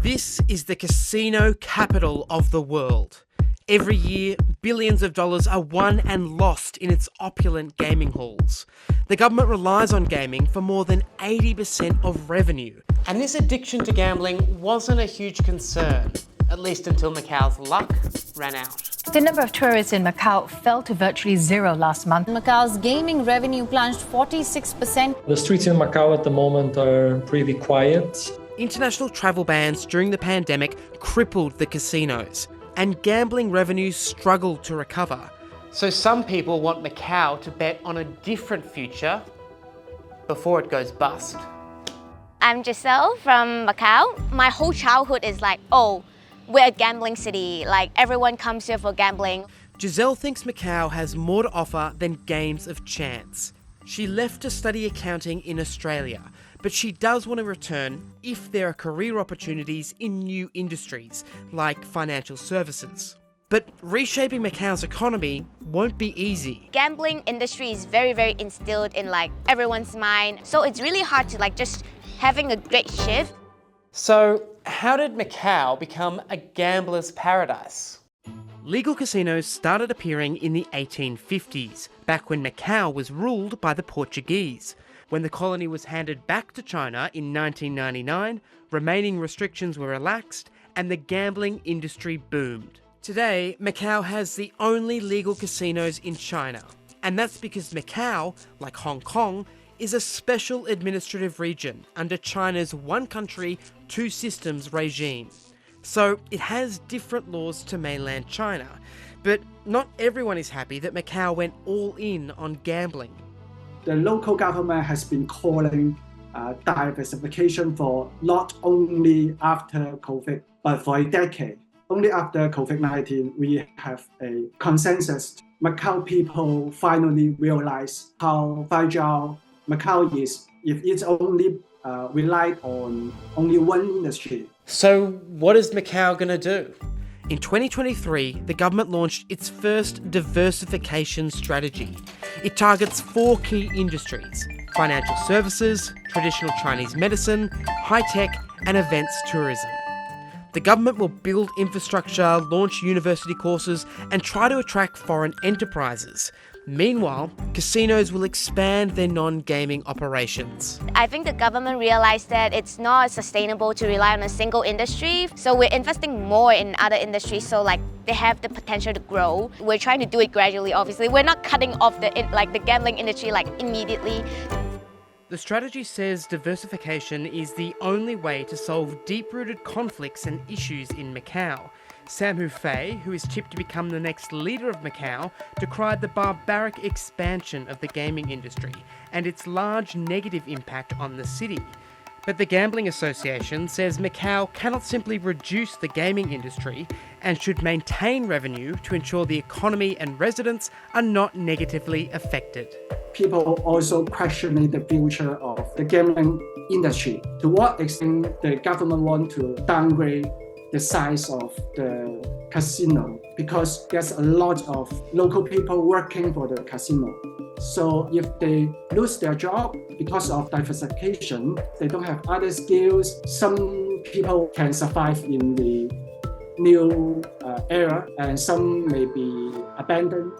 This is the casino capital of the world. Every year, billions of dollars are won and lost in its opulent gaming halls. The government relies on gaming for more than 80% of revenue. And this addiction to gambling wasn't a huge concern, at least until Macau's luck ran out. The number of tourists in Macau fell to virtually zero last month. Macau's gaming revenue plunged 46%. The streets in Macau at the moment are pretty quiet. International travel bans during the pandemic crippled the casinos, and gambling revenues struggled to recover. So some people want Macau to bet on a different future before it goes bust. I'm Giselle from Macau. My whole childhood is like, oh, we're a gambling city, like everyone comes here for gambling. Giselle thinks Macau has more to offer than games of chance. She left to study accounting in Australia, but she does want to return if there are career opportunities in new industries, like financial services. But reshaping Macau's economy won't be easy. Gambling industry is very, very instilled in like everyone's mind. So it's really hard to like just having a great shift. So how did Macau become a gambler's paradise? Legal casinos started appearing in the 1850s, back when Macau was ruled by the Portuguese. When the colony was handed back to China in 1999, remaining restrictions were relaxed and the gambling industry boomed. Today, Macau has the only legal casinos in China. And that's because Macau, like Hong Kong, is a special administrative region under China's one country, two systems regime. So it has different laws to mainland China. But not everyone is happy that Macau went all in on gambling. The local government has been calling diversification for not only after COVID, but for a decade. Only after COVID-19, we have a consensus. Macau people finally realize how fragile Macau is if it's only relied on only one industry. So what is Macau going to do? In 2023, the government launched its first diversification strategy. It targets 4 key industries: financial services, traditional Chinese medicine, high-tech, and events tourism. The government will build infrastructure, launch university courses, and try to attract foreign enterprises. Meanwhile, casinos will expand their non-gaming operations. I think the government realized that it's not sustainable to rely on a single industry. So we're investing more in other industries so like they have the potential to grow. We're trying to do it gradually, obviously. We're not cutting off the gambling industry like immediately. The strategy says diversification is the only way to solve deep-rooted conflicts and issues in Macau. Sam Hufei, who is tipped to become the next leader of Macau, decried the barbaric expansion of the gaming industry and its large negative impact on the city. But the Gambling Association says Macau cannot simply reduce the gaming industry and should maintain revenue to ensure the economy and residents are not negatively affected. People also questioning the future of the gambling industry. To what extent the government want to downgrade the size of the casino, because there's a lot of local people working for the casino. So if they lose their job because of diversification, they don't have other skills. Some people can survive in the new era and some may be abandoned.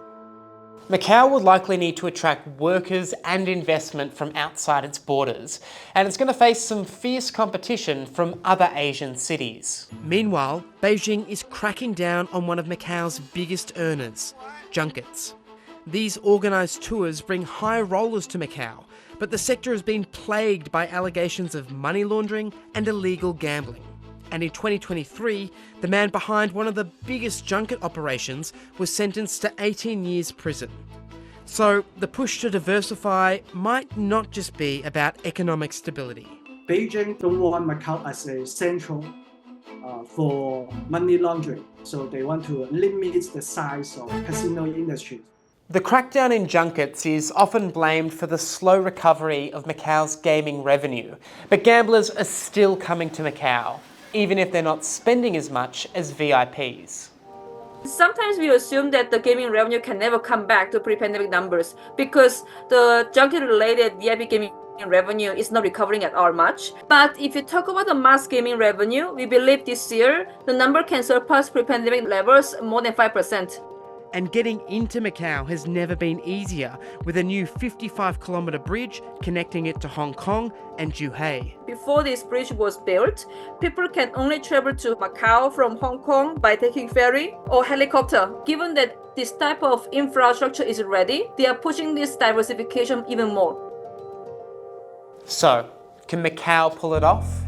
Macau will likely need to attract workers and investment from outside its borders, and it's going to face some fierce competition from other Asian cities. Meanwhile, Beijing is cracking down on one of Macau's biggest earners, Junkets. These organised tours bring high rollers to Macau, but the sector has been plagued by allegations of money laundering and illegal gambling. And in 2023, the man behind one of the biggest junket operations was sentenced to 18 years prison. So the push to diversify might not just be about economic stability. Beijing don't want Macau as a central for money laundering, so they want to limit the size of casino industry. The crackdown in junkets is often blamed for the slow recovery of Macau's gaming revenue, but gamblers are still coming to Macau, even if they're not spending as much as VIPs. Sometimes we assume that the gaming revenue can never come back to pre-pandemic numbers because the junket-related VIP gaming revenue is not recovering at all much. But if you talk about the mass gaming revenue, we believe this year the number can surpass pre-pandemic levels more than 5%. And getting into Macau has never been easier, with a new 55-kilometre bridge connecting it to Hong Kong and Zhuhai. Before this bridge was built, people can only travel to Macau from Hong Kong by taking ferry or helicopter. Given that this type of infrastructure is ready, they are pushing this diversification even more. So, can Macau pull it off?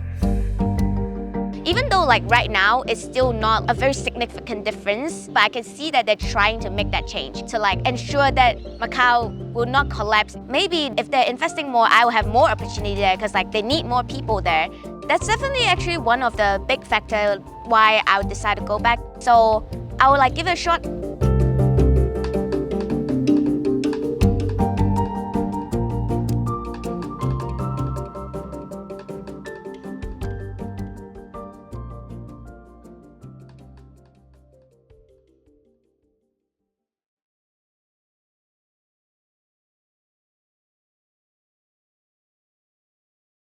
Even though like right now it's still not a very significant difference, but I can see that they're trying to make that change to like ensure that Macau will not collapse. Maybe if they're investing more, I will have more opportunity there because like they need more people there. That's definitely actually one of the big factors why I would decide to go back. So I would like give it a shot.